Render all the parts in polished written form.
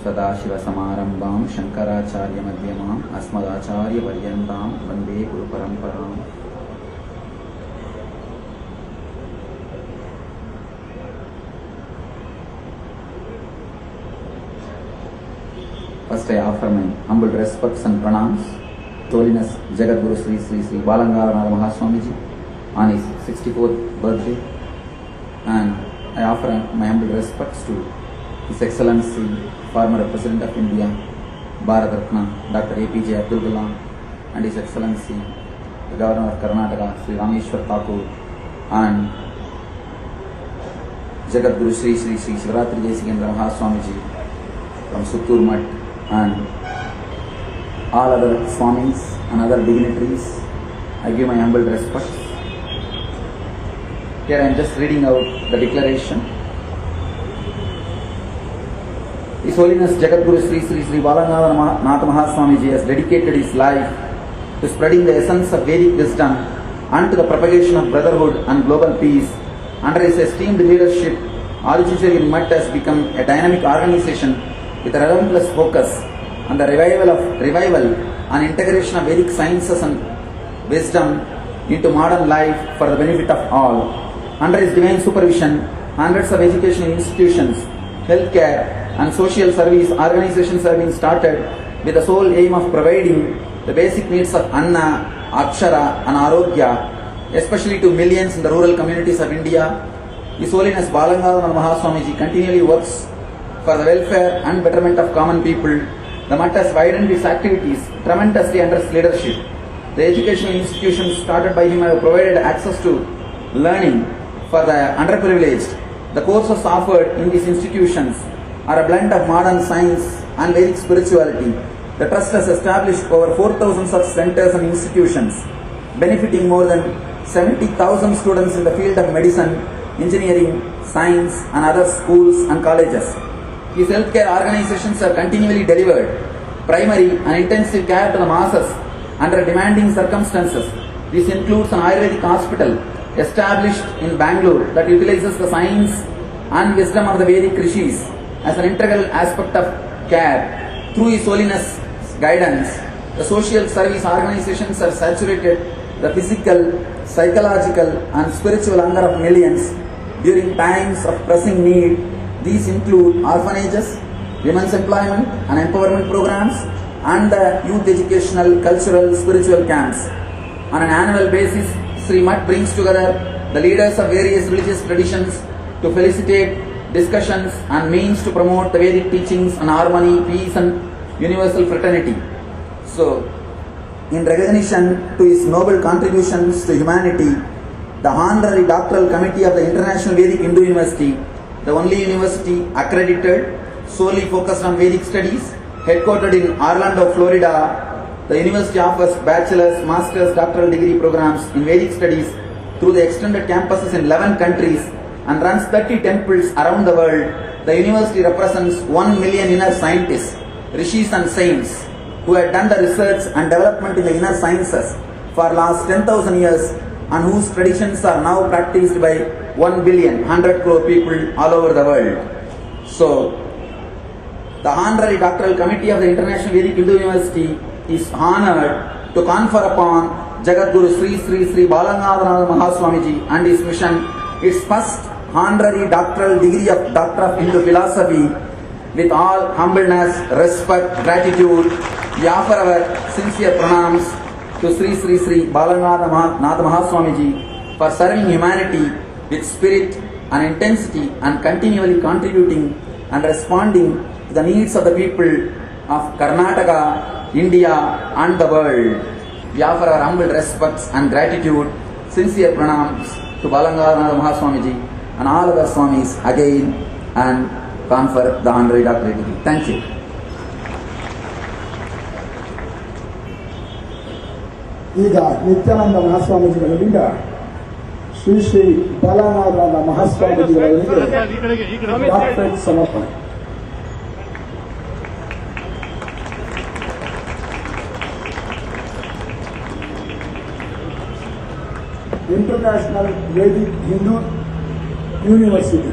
सदाशिवसमारम्भां शङ्कराचार्यमध्यमाम् अस्मदाचार्यपर्यन्तां वन्दे गुरुपरम्पराम्. First, I offer my humble respects and pranams to Holiness Jagadguru Sri Sri Sri Balangaranatha Mahaswamiji on his 64th birthday, and I offer my humble respects to His Excellency former President of India, Bharat Ratna Dr. APJ Abdul Kalam, and His Excellency the Governor of Karnataka Sri Rameshwar Thakur, and Jagadguru Sri Sri Sri Shivaratri Jaisikendra Mahaswamiji from Suttur Mutt, and all other Swamis and other dignitaries. I give my humble respects. Here I am just reading out the declaration. His Holiness Jagadguru Sri Sri Sri Balangaranatha Mahaswamiji has dedicated his life to spreading the essence of Vedic wisdom and to the propagation of brotherhood and global peace. Under his esteemed leadership, Adichinchari Mutt has become a dynamic organization with a relentless focus on the revival and integration of Vedic sciences and wisdom into modern life for the benefit of all. Under his divine supervision, hundreds of educational institutions, healthcare and social service organizations have been started with the sole aim of providing the basic needs of Anna, Akshara and Arogya, especially to millions in the rural communities of India. His Holiness Balangaranatha Mahaswamiji continually works for the welfare and betterment of common people. The Mutt has widened its activities tremendously under his leadership. The educational institutions started by him have provided access to learning for the underprivileged. The courses offered in these institutions are a blend of modern science and Vedic spirituality. The Trust has established over 4,000 such centers and institutions, benefiting more than 70,000 students in the field of medicine, engineering, science and other schools and colleges. His healthcare organizations have continually delivered primary and intensive care to the masses under demanding circumstances. This includes an Ayurvedic hospital established in Bangalore that utilizes the science and wisdom of the Vedic rishis as an integral aspect of care. Through His Holiness' guidance, the social service organizations have saturated the physical, psychological and spiritual hunger of millions during times of pressing need. These include orphanages, women's employment and empowerment programs, and the youth educational, cultural, spiritual camps. On an annual basis, Sri Mutt brings together the leaders of various religious traditions to felicitate discussions and means to promote the Vedic teachings on harmony, peace and universal fraternity. So, in recognition to his noble contributions to humanity, the Honorary Doctoral Committee of the International Vedic Hindu University, the only university accredited solely focused on Vedic studies, headquartered in Orlando, Florida, the university offers bachelor's, master's, doctoral degree programs in Vedic studies through the extended campuses in 11 countries and runs 30 temples around the world. The university represents 1 million inner scientists, rishis and saints who have done the research and development in the inner sciences for last 10,000 years and whose traditions are now practiced by 1 billion, 100 crore people all over the world. So, the Honorary Doctoral Committee of the International Vedic Hindu University is honored to confer upon Jagadguru Sri Sri Sri Balangaranatha Mahaswamiji and his mission its first honorary doctoral degree of Doctor of Hindu Philosophy. With all humbleness, respect, gratitude, we offer our sincere pranams to Sri Sri Sri Balangaranatha Mahaswamiji for serving humanity with spirit and intensity and continually contributing and responding to the needs of the people of Karnataka, India and the world. We offer our humble respects and gratitude, sincere pranams to Balangaranatha Mahaswamiji and all other Swamis again and confer the honorary doctorate degree. Thank you. ಈಗ Nithyananda ಮಹಾಸ್ವಾಮೀಜಿಗಳಿಂದ Shri Shri ಬಾಲನಾಥ ಮಹಾಸ್ವಾಮೀಜಿಗಳಿಗೆ doctorate ಸಮರ್ಪಣೆ. International Vedic Hindu university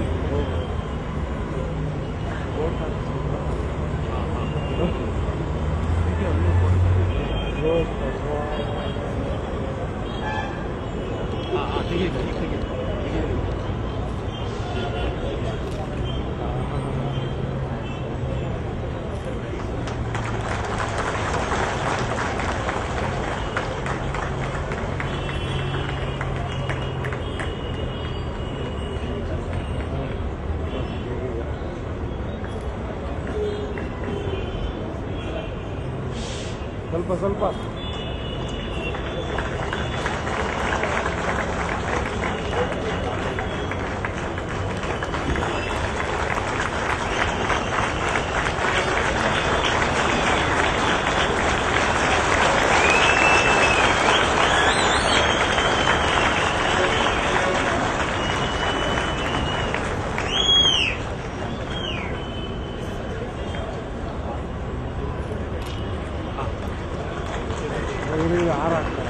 ಸ್ವಲ್ಪ ಸ್ವಲ್ಪ ಇವ್ರಿಗೆ ಹಾರ ಹಾಕ್ತಾರೆ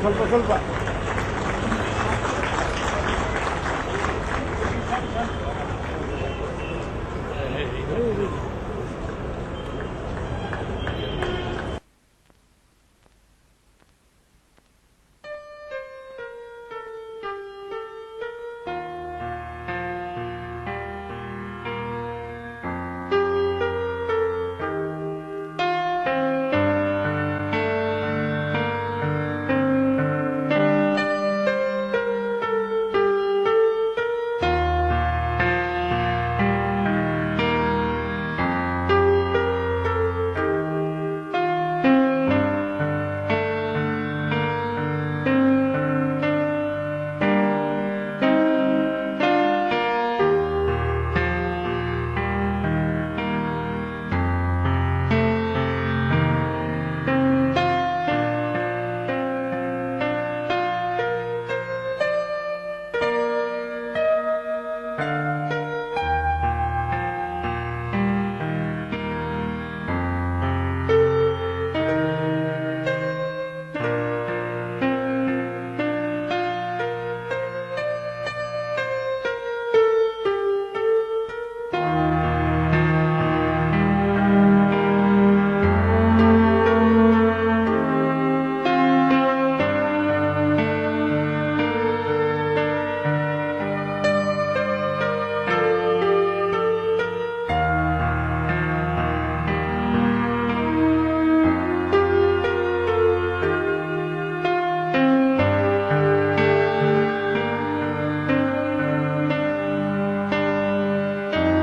ಸ್ವಲ್ಪ ಸ್ವಲ್ಪ